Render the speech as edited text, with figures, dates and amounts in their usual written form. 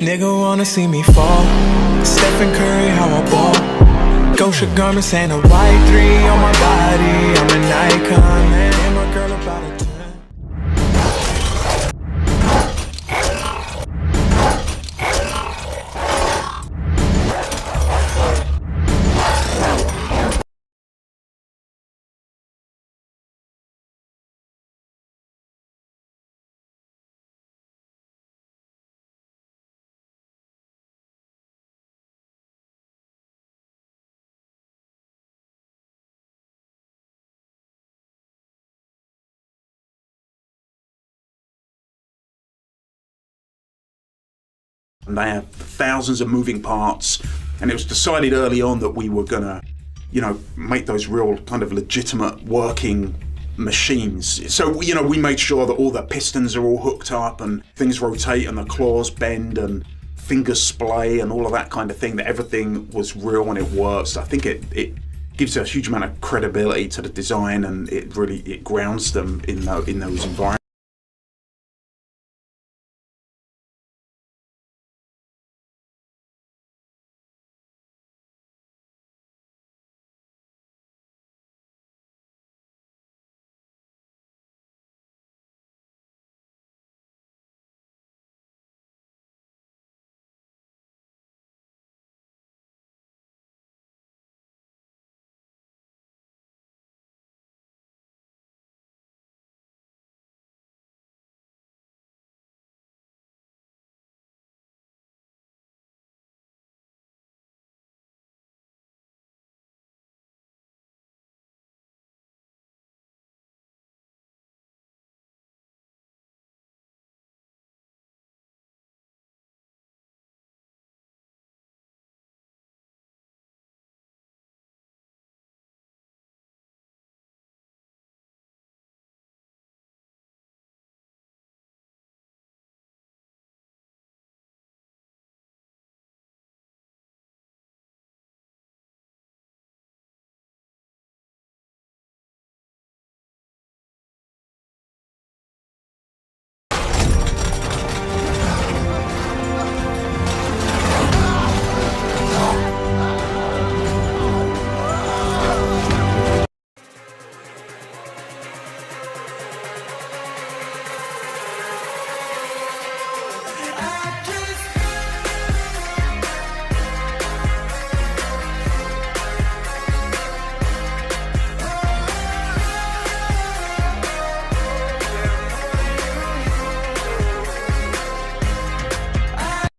Nigga wanna see me fall. Stephen Curry, how I ball. Gosha garments and a white 3 on my body. I'm an icon, man. And my girl about a 10. And they have thousands of moving parts, and it was decided early on that we were gonna, make those real kind of legitimate working machines. So, we made sure that all the pistons are all hooked up and things rotate and the claws bend and fingers splay and all of that kind of thing, that everything was real and it works. I think it gives a huge amount of credibility to the design, and it grounds them in those environments.